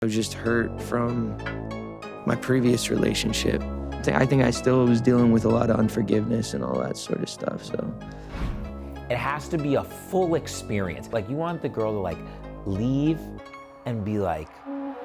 I was just hurt from my previous relationship. I think I still was dealing with a lot of unforgiveness and all that sort of stuff, so. It has to be a full experience. Like, you want the girl to like leave and be like,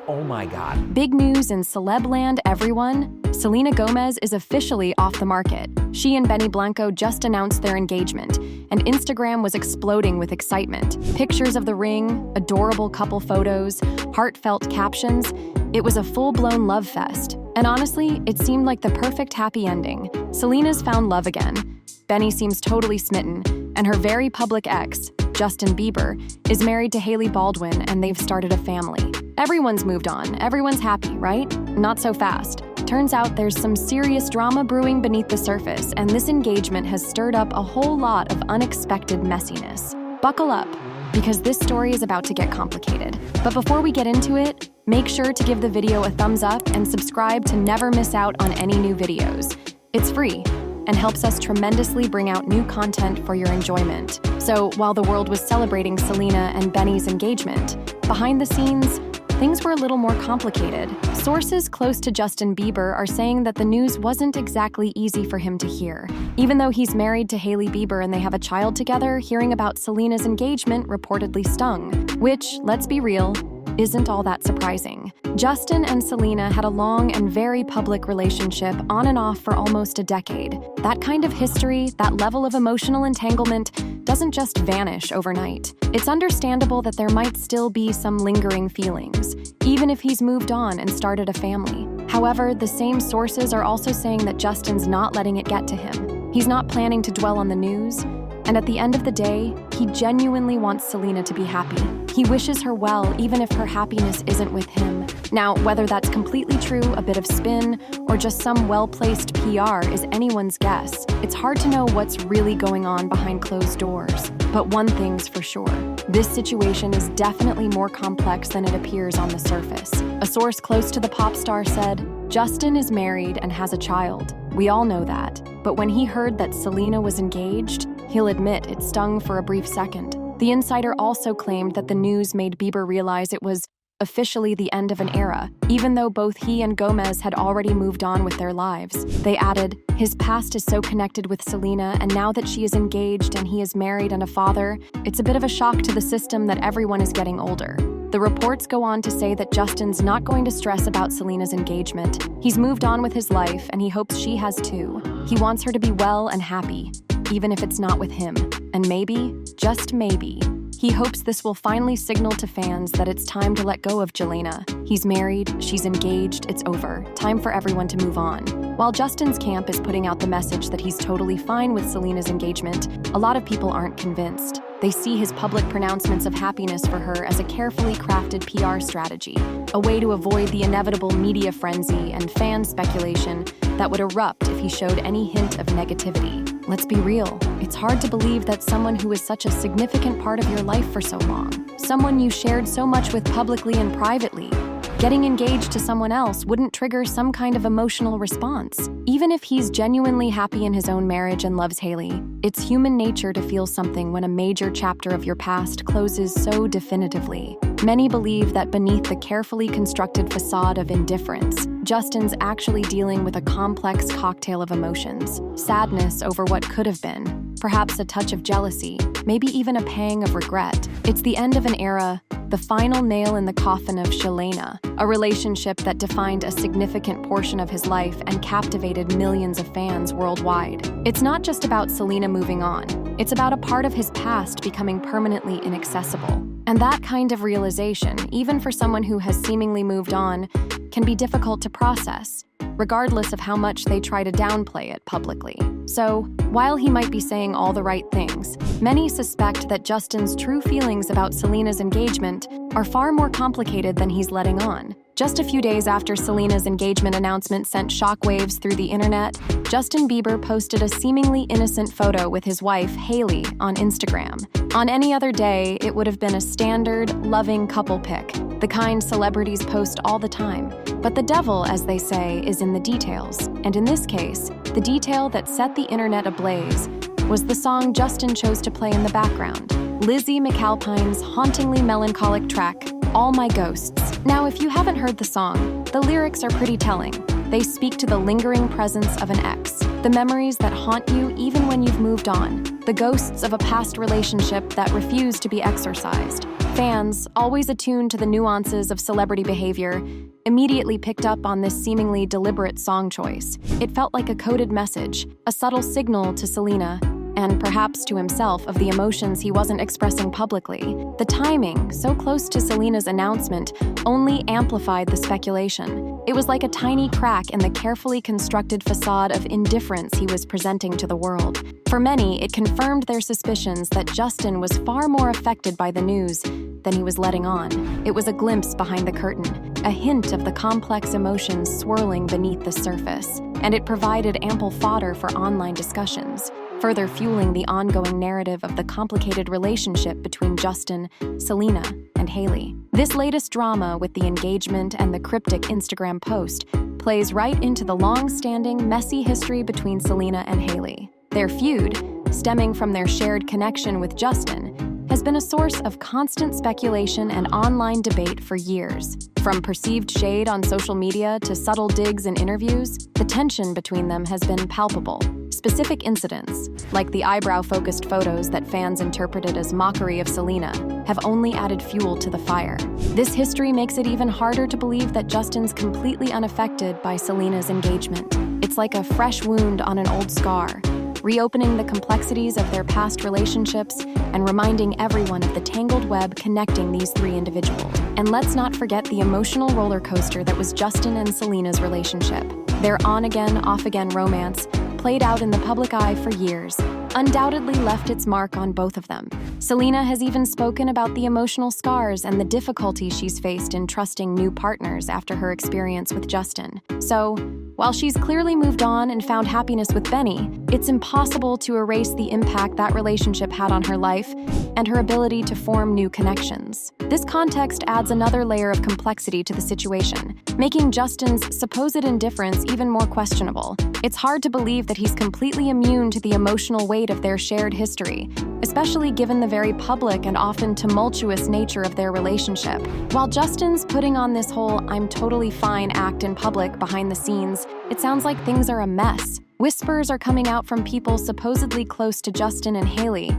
oh my God. Big news in celeb land, everyone. Selena Gomez is officially off the market. She and Benny Blanco just announced their engagement, and Instagram was exploding with excitement. Pictures of the ring, adorable couple photos, heartfelt captions. It was a full-blown love fest. And honestly, it seemed like the perfect happy ending. Selena's found love again. Benny seems totally smitten, and her very public ex, Justin Bieber, is married to Hailey Baldwin, and they've started a family. Everyone's moved on. Everyone's happy, right? Not so fast. Turns out there's some serious drama brewing beneath the surface, and this engagement has stirred up a whole lot of unexpected messiness. Buckle up, because this story is about to get complicated. But before we get into it, make sure to give the video a thumbs up and subscribe to never miss out on any new videos. It's free and helps us tremendously bring out new content for your enjoyment. So while the world was celebrating Selena and Benny's engagement, behind the scenes, things were a little more complicated. Sources close to Justin Bieber are saying that the news wasn't exactly easy for him to hear. Even though he's married to Hailey Bieber and they have a child together, hearing about Selena's engagement reportedly stung, which, let's be real, isn't all that surprising. Justin and Selena had a long and very public relationship on and off for almost a decade. That kind of history, that level of emotional entanglement, doesn't just vanish overnight. It's understandable that there might still be some lingering feelings, even if he's moved on and started a family. However, the same sources are also saying that Justin's not letting it get to him. He's not planning to dwell on the news, and at the end of the day, he genuinely wants Selena to be happy. He wishes her well, even if her happiness isn't with him. Now, whether that's completely true, a bit of spin, or just some well-placed PR is anyone's guess. It's hard to know what's really going on behind closed doors. But one thing's for sure. This situation is definitely more complex than it appears on the surface. A source close to the pop star said, "Justin is married and has a child. We all know that. But when he heard that Selena was engaged, he'll admit it stung for a brief second." The insider also claimed that the news made Bieber realize it was officially the end of an era, even though both he and Gomez had already moved on with their lives. They added, "His past is so connected with Selena, and now that she is engaged and he is married and a father, it's a bit of a shock to the system that everyone is getting older." The reports go on to say that Justin's not going to stress about Selena's engagement. He's moved on with his life, and he hopes she has too. He wants her to be well and happy, even if it's not with him. And maybe, just maybe, he hopes this will finally signal to fans that it's time to let go of Jelena. He's married, she's engaged, it's over. Time for everyone to move on. While Justin's camp is putting out the message that he's totally fine with Selena's engagement, a lot of people aren't convinced. They see his public pronouncements of happiness for her as a carefully crafted PR strategy, a way to avoid the inevitable media frenzy and fan speculation that would erupt if he showed any hint of negativity. Let's be real, it's hard to believe that someone who is such a significant part of your life for so long, someone you shared so much with publicly and privately, getting engaged to someone else wouldn't trigger some kind of emotional response. Even if he's genuinely happy in his own marriage and loves Hailey, it's human nature to feel something when a major chapter of your past closes so definitively. Many believe that beneath the carefully constructed facade of indifference, Justin's actually dealing with a complex cocktail of emotions. Sadness over what could have been, perhaps a touch of jealousy, maybe even a pang of regret. It's the end of an era, the final nail in the coffin of Jelena, a relationship that defined a significant portion of his life and captivated millions of fans worldwide. It's not just about Selena moving on, it's about a part of his past becoming permanently inaccessible. And that kind of realization, even for someone who has seemingly moved on, can be difficult to process, regardless of how much they try to downplay it publicly. So, while he might be saying all the right things, many suspect that Justin's true feelings about Selena's engagement are far more complicated than he's letting on. Just a few days after Selena's engagement announcement sent shockwaves through the internet, Justin Bieber posted a seemingly innocent photo with his wife, Hailey, on Instagram. On any other day, it would have been a standard, loving couple pic, the kind celebrities post all the time. But the devil, as they say, is in the details. And in this case, the detail that set the internet ablaze was the song Justin chose to play in the background, Lizzie McAlpine's hauntingly melancholic track, All My Ghosts. Now, if you haven't heard the song, the lyrics are pretty telling. They speak to the lingering presence of an ex, the memories that haunt you even when you've moved on, the ghosts of a past relationship that refuse to be exorcised. Fans, always attuned to the nuances of celebrity behavior, immediately picked up on this seemingly deliberate song choice. It felt like a coded message, a subtle signal to Selena, and perhaps to himself, of the emotions he wasn't expressing publicly. The timing, so close to Selena's announcement, only amplified the speculation. It was like a tiny crack in the carefully constructed facade of indifference he was presenting to the world. For many, it confirmed their suspicions that Justin was far more affected by the news than he was letting on. It was a glimpse behind the curtain, a hint of the complex emotions swirling beneath the surface, and it provided ample fodder for online discussions, further fueling the ongoing narrative of the complicated relationship between Justin, Selena, and Hailey. This latest drama with the engagement and the cryptic Instagram post plays right into the long-standing, messy history between Selena and Hailey. Their feud, stemming from their shared connection with Justin, has been a source of constant speculation and online debate for years. From perceived shade on social media to subtle digs in interviews, the tension between them has been palpable. Specific incidents, like the eyebrow-focused photos that fans interpreted as mockery of Selena, have only added fuel to the fire. This history makes it even harder to believe that Justin's completely unaffected by Selena's engagement. It's like a fresh wound on an old scar, reopening the complexities of their past relationships and reminding everyone of the tangled web connecting these three individuals. And let's not forget the emotional roller coaster that was Justin and Selena's relationship. Their on-again, off-again romance, played out in the public eye for years, undoubtedly left its mark on both of them. Selena has even spoken about the emotional scars and the difficulty she's faced in trusting new partners after her experience with Justin. So, while she's clearly moved on and found happiness with Benny, it's impossible to erase the impact that relationship had on her life and her ability to form new connections. This context adds another layer of complexity to the situation, making Justin's supposed indifference even more questionable. It's hard to believe that he's completely immune to the emotional weight of their shared history, especially given the very public and often tumultuous nature of their relationship. While Justin's putting on this whole "I'm totally fine" act in public behind the scenes, it sounds like things are a mess. Whispers are coming out from people supposedly close to Justin and Hailey,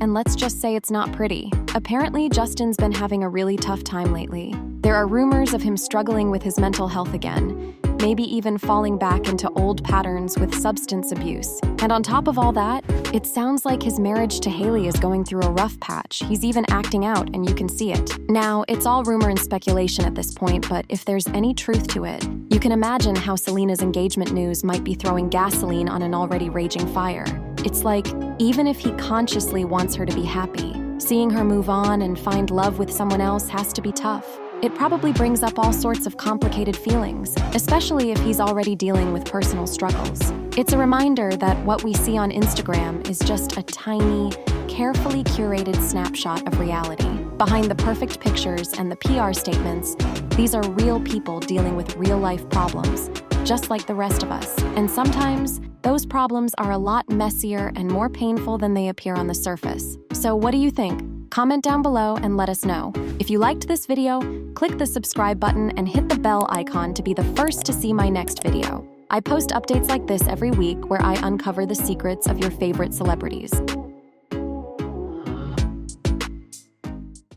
and let's just say it's not pretty. Apparently, Justin's been having a really tough time lately. There are rumors of him struggling with his mental health again, maybe even falling back into old patterns with substance abuse. And on top of all that, it sounds like his marriage to Hailey is going through a rough patch. He's even acting out, and you can see it. Now, it's all rumor and speculation at this point, but if there's any truth to it, you can imagine how Selena's engagement news might be throwing gasoline on an already raging fire. It's like, even if he consciously wants her to be happy, seeing her move on and find love with someone else has to be tough. It probably brings up all sorts of complicated feelings, especially if he's already dealing with personal struggles. It's a reminder that what we see on Instagram is just a tiny, carefully curated snapshot of reality. Behind the perfect pictures and the PR statements, these are real people dealing with real-life problems, just like the rest of us. And sometimes, those problems are a lot messier and more painful than they appear on the surface. So what do you think? Comment down below and let us know. If you liked this video, click the subscribe button and hit the bell icon to be the first to see my next video. I post updates like this every week where I uncover the secrets of your favorite celebrities.